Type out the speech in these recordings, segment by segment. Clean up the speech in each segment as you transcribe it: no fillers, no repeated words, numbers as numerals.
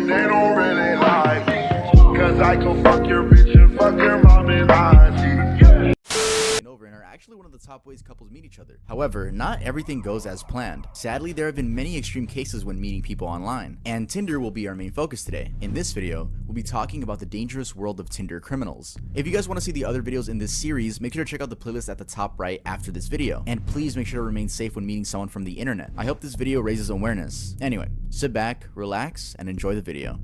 and they don't really like me. Cause I can fuck your bitch and fuck your mom and auntie. Over and are actually one of the top ways couples meet each other. However, not everything goes as planned. Sadly, there have been many extreme cases when meeting people online, and Tinder will be our main focus today. In this video, we'll be talking about the dangerous world of Tinder criminals. If you guys want to see the other videos in this series, make sure to check out the playlist at the top right after this video, and please make sure to remain safe when meeting someone from the internet. I hope this video raises awareness. Anyway, sit back, relax, and enjoy the video.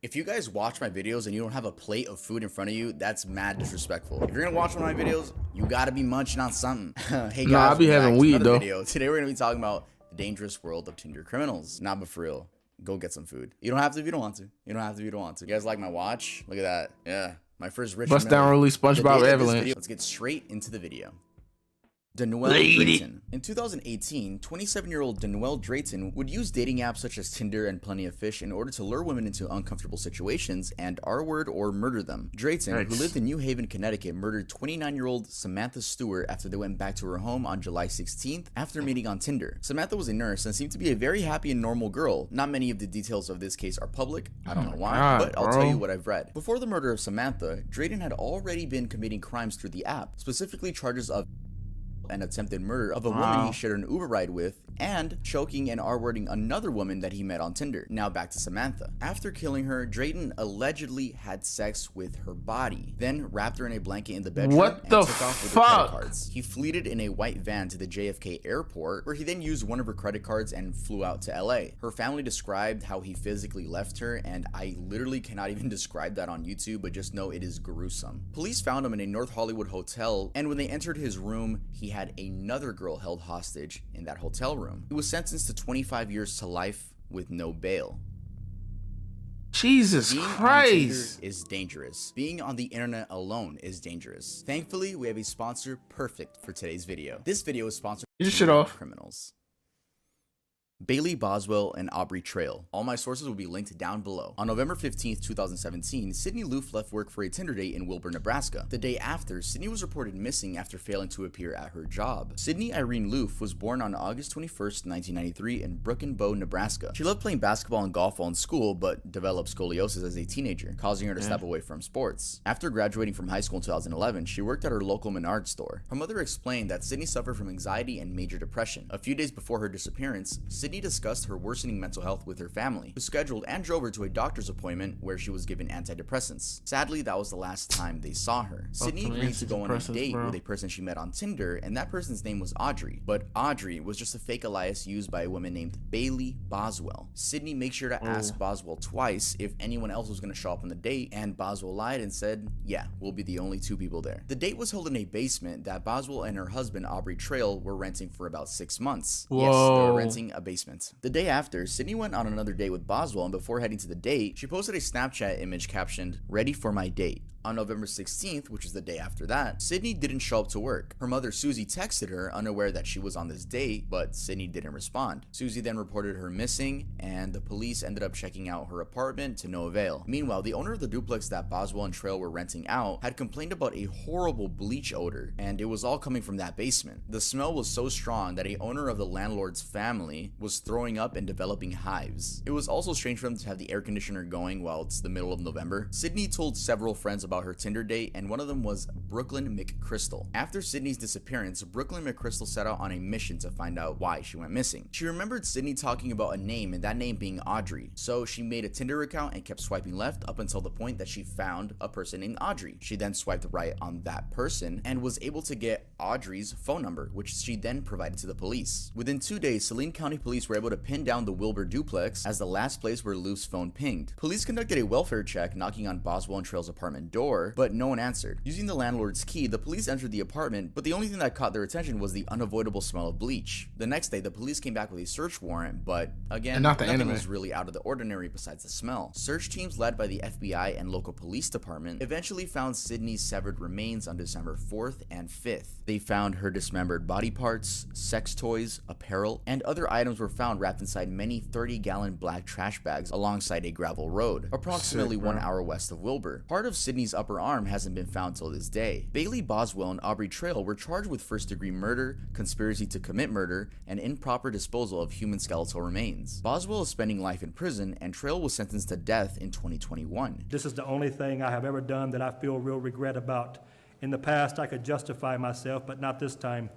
If you guys watch my videos and you don't have a plate of food in front of you, that's mad disrespectful. If you're gonna watch one of my videos, you gotta be munching on something. Hey guys, nah, I be having weed though. Today we're gonna be talking about the dangerous world of Tinder criminals. Nah, but for real, go get some food. You don't have to if you don't want to. You don't have to if you don't want to. You guys like my watch? Look at that. Yeah, my first rich. Bust down, really SpongeBob Avalanche. Let's get straight into the video. Danuel Drayton. In 2018, 27-year-old Danuel Drayton would use dating apps such as Tinder and Plenty of Fish in order to lure women into uncomfortable situations and R-word or murder them. Drayton, who lived in New Haven, Connecticut, murdered 29-year-old Samantha Stewart after they went back to her home on July 16th after meeting on Tinder. Samantha was a nurse and seemed to be a very happy and normal girl. Not many of the details of this case are public. I don't know why, but I'll tell you what I've read. Before the murder of Samantha, Drayton had already been committing crimes through the app, specifically charges of an attempted murder of a woman he shared an Uber ride with, and choking and R-wording another woman that he met on Tinder. Now back to Samantha. After killing her, Drayton allegedly had sex with her body, then wrapped her in a blanket in the bedroom and took off with her credit cards. He fleeted in a white van to the JFK airport, where he then used one of her credit cards and flew out to LA. Her family described how he physically left her, and I literally cannot even describe that on YouTube, but just know it is gruesome. Police found him in a North Hollywood hotel, and when they entered his room, he had another girl held hostage in that hotel room. He was sentenced to 25 years to life with no bail. Jesus Christ is dangerous. Being on the internet alone is dangerous. Thankfully, we have a sponsor perfect for today's video. This video is sponsored by criminals. Bailey Boswell and Aubrey Trail. All my sources will be linked down below. On November 15th, 2017, Sydney Loof left work for a Tinder date in Wilbur, Nebraska. The day after, Sydney was reported missing after failing to appear at her job. Sydney Irene Loof was born on August 21st, 1993 in Broken Bow, Nebraska. She loved playing basketball and golf while in school, but developed scoliosis as a teenager, causing her to step away from sports. After graduating from high school in 2011, she worked at her local Menards store. Her mother explained that Sydney suffered from anxiety and major depression. A few days before her disappearance, Sydney discussed her worsening mental health with her family, who scheduled and drove her to a doctor's appointment where she was given antidepressants. Sadly, that was the last time they saw her. Sydney agreed to go on a date with a person she met on Tinder, and that person's name was Audrey. But Audrey was just a fake alias used by a woman named Bailey Boswell. Sydney made sure to ask Boswell twice if anyone else was going to show up on the date, and Boswell lied and said, yeah, we'll be the only two people there. The date was held in a basement that Boswell and her husband Aubrey Trail were renting for about 6 months. Yes, they were renting a basement. The day after, Sydney went on another date with Boswell, and before heading to the date, she posted a Snapchat image captioned, "Ready for my date." On November 16th, which is the day after that, Sydney didn't show up to work. Her mother Susie texted her, unaware that she was on this date, but Sydney didn't respond. Susie then reported her missing, and the police ended up checking out her apartment to no avail. Meanwhile, the owner of the duplex that Boswell and Trail were renting out had complained about a horrible bleach odor, and it was all coming from that basement. The smell was so strong that a owner of the landlord's family was throwing up and developing hives. It was also strange for them to have the air conditioner going while it's the middle of November. Sydney told several friends about her Tinder date, and one of them was Brooklyn McChrystal. After Sydney's disappearance, Brooklyn McChrystal set out on a mission to find out why she went missing. She remembered Sydney talking about a name, and that name being Audrey, so she made a Tinder account and kept swiping left up until the point that she found a person named Audrey. She then swiped right on that person and was able to get Audrey's phone number, which she then provided to the police. Within 2 days, Saline County police were able to pin down the Wilbur duplex as the last place where Loof's phone pinged. Police conducted a welfare check, knocking on Boswell and Trail's apartment door, but no one answered. Using the landlord's key, the police entered the apartment, but the only thing that caught their attention was the unavoidable smell of bleach. The next day, the police came back with a search warrant, but again, nothing was really out of the ordinary besides the smell. Search teams led by the FBI and local police department eventually found Sydney's severed remains on December 4th and 5th. They found her dismembered body parts, sex toys, apparel, and other items were found wrapped inside many 30-gallon black trash bags alongside a gravel road, approximately 1 hour west of Wilbur. Part of Sydney's Bailey's upper arm hasn't been found till this day. Bailey Boswell and Aubrey Trail were charged with first-degree murder, conspiracy to commit murder, and improper disposal of human skeletal remains. Boswell is spending life in prison, and Trail was sentenced to death in 2021. This is the only thing I have ever done that I feel real regret about. In the past, I could justify myself, but not this time.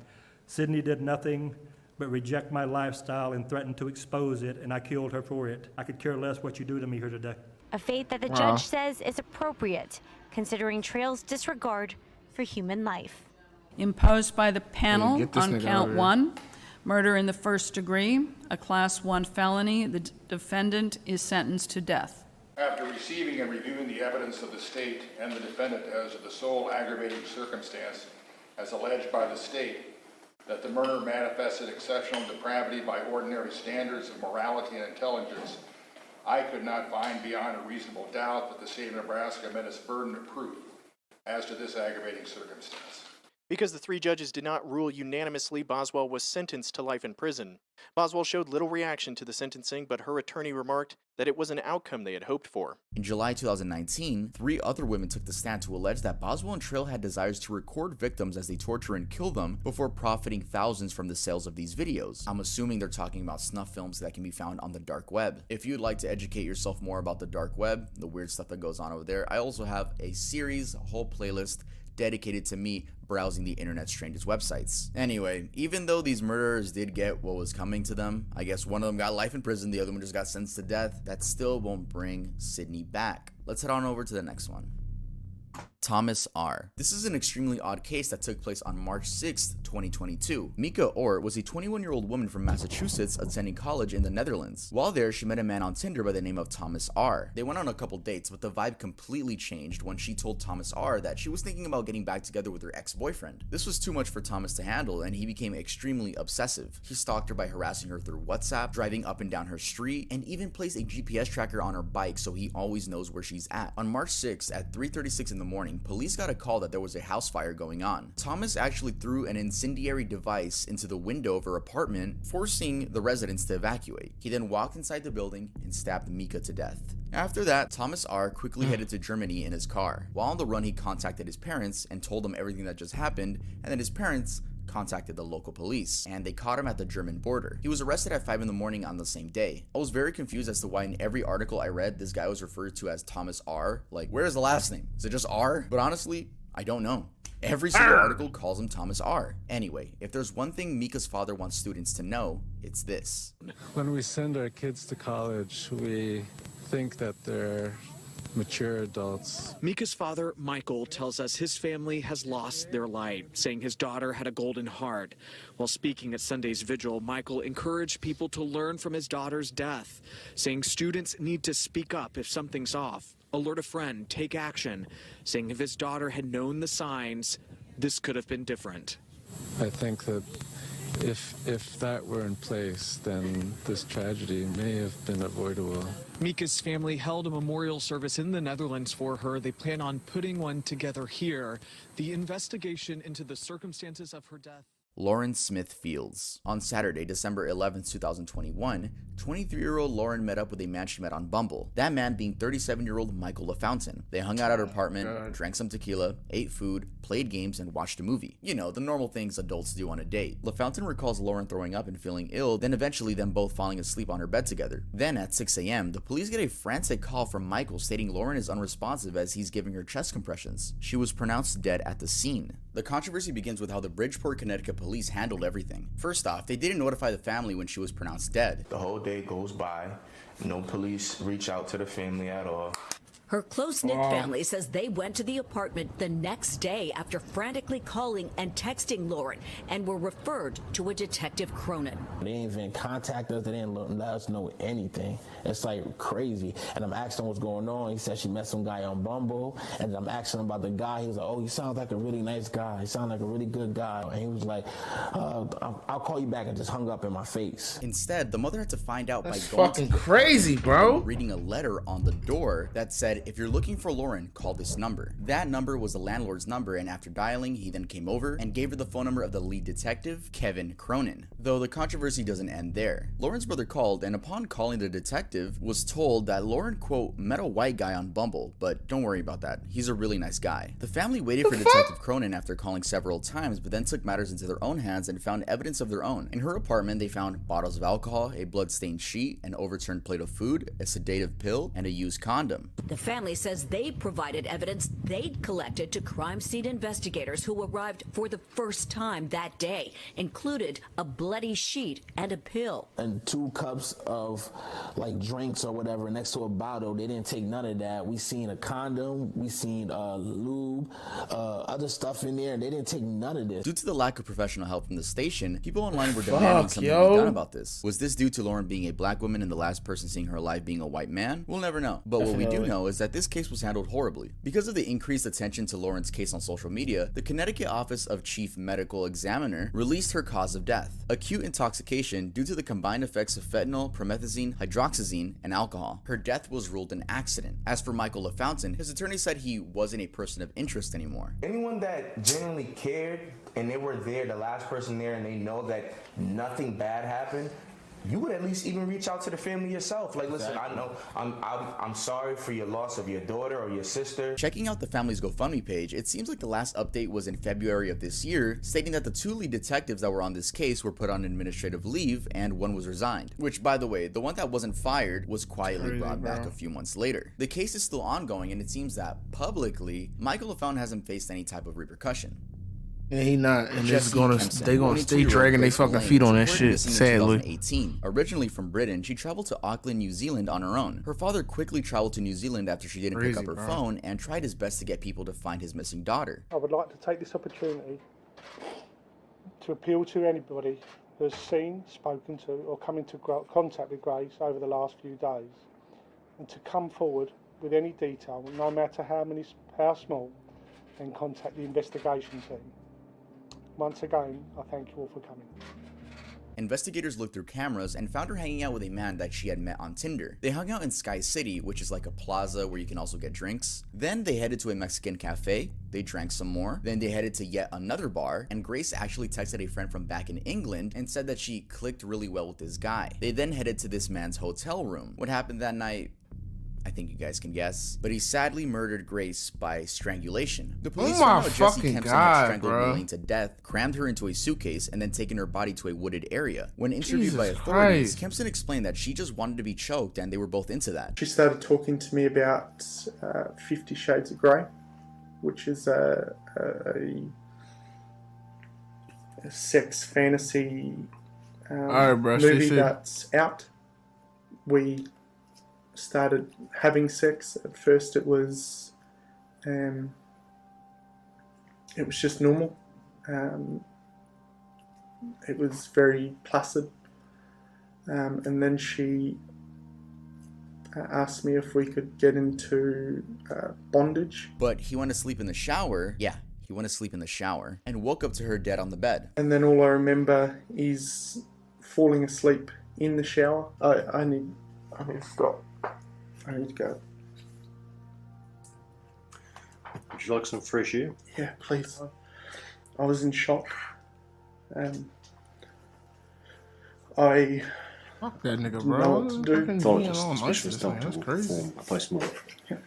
Sydney did nothing but reject my lifestyle and threaten to expose it, and I killed her for it. I could care less what you do to me here today. A fate that the judge says is appropriate, considering Trail's disregard for human life. Imposed by the panel Get this on nigga out count of here. 1, murder in the first degree, a Class 1 felony. The defendant is sentenced to death. After receiving and reviewing the evidence of the state and the defendant as to the sole aggravating circumstance as alleged by the state, that the murder manifested exceptional depravity by ordinary standards of morality and intelligence, I could not find beyond a reasonable doubt that the state of Nebraska met its burden of proof as to this aggravating circumstance. Because the 3 judges did not rule unanimously, Boswell was sentenced to life in prison. Boswell showed little reaction to the sentencing, but her attorney remarked that it was an outcome they had hoped for. In July 2019, 3 other women took the stand to allege that Boswell and Trail had desires to record victims as they torture and kill them before profiting thousands from the sales of these videos. I'm assuming they're talking about snuff films that can be found on the dark web. If you'd like to educate yourself more about the dark web, the weird stuff that goes on over there, I also have a series, a whole playlist dedicated to me browsing the internet's strangest websites. Anyway, even though these murderers did get what was coming to them, I guess one of them got life in prison, the other one just got sentenced to death, that still won't bring Sydney back. Let's head on over to the next one. Thomas R. This is an extremely odd case that took place on March 6, 2022. Mika Orr was a 21-year-old woman from Massachusetts attending college in the Netherlands. While there, she met a man on Tinder by the name of Thomas R. They went on a couple dates, but the vibe completely changed when she told Thomas R that she was thinking about getting back together with her ex-boyfriend. This was too much for Thomas to handle, and he became extremely obsessive. He stalked her by harassing her through WhatsApp, driving up and down her street, and even placed a GPS tracker on her bike so he always knows where she's at. On March 6 at 3:36 in the morning, police got a call that there was a house fire going on. Thomas actually threw an incendiary device into the window of her apartment, forcing the residents to evacuate. He then walked inside the building and stabbed Mika to death. After that, Thomas R. quickly headed to Germany in his car. While on the run, he contacted his parents and told them everything that just happened, and then his parents contacted the local police, and they caught him at the German border. He was arrested at 5 in the morning on the same day. I was very confused as to why in every article I read, this guy was referred to as Thomas R. Like, where is the last name? Is it just R? But honestly, I don't know. Every single article calls him Thomas R. Anyway, if there's one thing Mika's father wants students to know, it's this. When we send our kids to college, we think that they're mature adults. Mika's father, Michael, tells us his family has lost their light, saying his daughter had a golden heart. While speaking at Sunday's vigil, Michael encouraged people to learn from his daughter's death, saying students need to speak up if something's off, alert a friend, take action, saying if his daughter had known the signs, this could have been different. I think that if that were in place, then this tragedy may have been avoidable. Mika's family held a memorial service in the Netherlands for her. They plan on putting one together here. The investigation into the circumstances of her death. Lauren Smith Fields. On Saturday, December 11th, 2021, 23-year-old Lauren met up with a man she met on Bumble. That man being 37-year-old Michael LaFountain. They hung out at her apartment, drank some tequila, ate food, played games, and watched a movie. You know, the normal things adults do on a date. LaFountain recalls Lauren throwing up and feeling ill, then eventually them both falling asleep on her bed together. Then at 6 a.m., the police get a frantic call from Michael stating Lauren is unresponsive as he's giving her chest compressions. She was pronounced dead at the scene. The controversy begins with how the Bridgeport, Connecticut police handled everything. First off, they didn't notify the family when she was pronounced dead. The whole day goes by, no police reach out to the family at all. Her close-knit family says they went to the apartment the next day after frantically calling and texting Lauren and were referred to a Detective Cronin. They didn't even contact us. They didn't let us know anything. It's like crazy. And I'm asking what's going on. He said she met some guy on Bumble. And I'm asking him about the guy. He was like, oh, he sounds like a really nice guy. He sounds like a really good guy. And he was like, I'll call you back, and just hung up in my face. Instead, the mother had to find out That's by going fucking crazy, bro. reading a letter on the door that said, said, if you're looking for Lauren, call this number. That number was the landlord's number, and after dialing, he then came over and gave her the phone number of the lead detective, Kevin Cronin. Though the controversy doesn't end there. Lauren's brother called, and upon calling, the detective was told that Lauren, quote, met a white guy on Bumble, but don't worry about that. He's a really nice guy. The family waited for Detective Cronin after calling several times, but then took matters into their own hands and found evidence of their own. In her apartment, they found bottles of alcohol, a blood-stained sheet, an overturned plate of food, a sedative pill, and a used condom. The family says they provided evidence they'd collected to crime scene investigators who arrived for the first time that day, included a bloody sheet and a pill. And 2 cups of like drinks or whatever next to a bottle. They didn't take none of that. We seen a condom, we seen lube, other stuff in there, and they didn't take none of this. Due to the lack of professional help from the station, people online were demanding something to be done about this. Was this due to Lauren being a black woman and the last person seeing her alive being a white man? We'll never know. But what we do know is that this case was handled horribly. Because of the increased attention to Lauren's case on social media, the Connecticut Office of Chief Medical Examiner released her cause of death: acute intoxication due to the combined effects of fentanyl, promethazine, hydroxyzine, and alcohol. Her death was ruled an accident. As for Michael LaFountain, his attorney said he wasn't a person of interest anymore. Anyone that genuinely cared and they were there, the last person there, and they know that nothing bad happened, you would at least even reach out to the family yourself. Like, listen, I know I'm sorry for your loss of your daughter or your sister. Checking out the family's GoFundMe page, it seems like the last update was in February of this year, stating that the 2 lead detectives that were on this case were put on administrative leave and one was resigned. Which, by the way, the one that wasn't fired was quietly brought back a few months later. The case is still ongoing, and it seems that publicly, Michael LaFountain hasn't faced any type of repercussion. Yeah, he not, and they gonna stay dragging their fucking feet on that shit, sadly. 2018. Originally from Britain, she traveled to Auckland, New Zealand on her own. Her father quickly traveled to New Zealand after she didn't pick up her phone and tried his best to get people to find his missing daughter. I would like to take this opportunity to appeal to anybody who has seen, spoken to, or come into contact with Grace over the last few days, and to come forward with any detail, no matter how small, and contact the investigation team. Once again, I thank you all for coming. Investigators looked through cameras and found her hanging out with a man that she had met on Tinder. They hung out in Sky City, which is like a plaza where you can also get drinks. Then they headed to a Mexican cafe, they drank some more, then they headed to yet another bar, and Grace actually texted a friend from back in England and said that she clicked really well with this guy. They then headed to this man's hotel room. What happened that night? I think you guys can guess, but he sadly murdered Grace by strangulation. The police found out Jesse Kempson had strangled Elaine to death, crammed her into a suitcase, and then taken her body to a wooded area. When interviewed by authorities, Kempson explained that she just wanted to be choked, and they were both into that. She started talking to me about 50 Shades of Grey, which is a sex fantasy movie that's out. We started having sex. At first it was just normal. It was very placid, and then she asked me if we could get into bondage. But he went to sleep in the shower. Yeah, he went to sleep in the shower and woke up to her dead on the bed. And then all I remember is falling asleep in the shower. I need to stop. I need to go. Would you like some fresh air? Yeah, please. I was in shock. I fuck that nigga, bro. Know what to do. Pathologists, specialists don't perform a post-mortem. Yeah.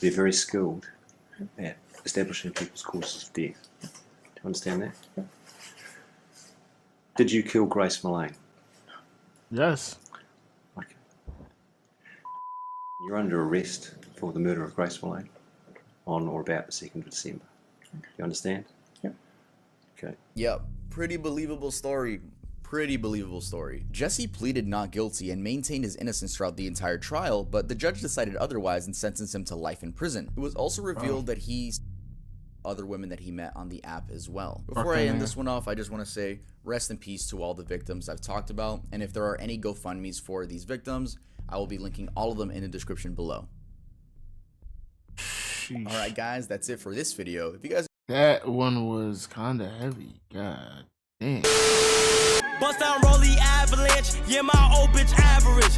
They're very skilled at establishing people's causes of death. Do you understand that? Yeah. Did you kill Grace Mullane? Yes. Okay. You're under arrest for the murder of Grace Mullane on or about the 2nd of December. Okay. You understand? Yeah. Okay. Yep. Pretty believable story. Pretty believable story. Jesse pleaded not guilty and maintained his innocence throughout the entire trial, but the judge decided otherwise and sentenced him to life in prison. It was also revealed that he's other women that he met on the app as well. Before I end this one off, I just want to say rest in peace to all the victims I've talked about, and if there are any GoFundMes for these victims, I will be linking all of them in the description below. Alright guys, that's it for this video. If you guys— that one was kinda heavy. God damn. Bust down, roll the avalanche. Yeah, my old bitch average.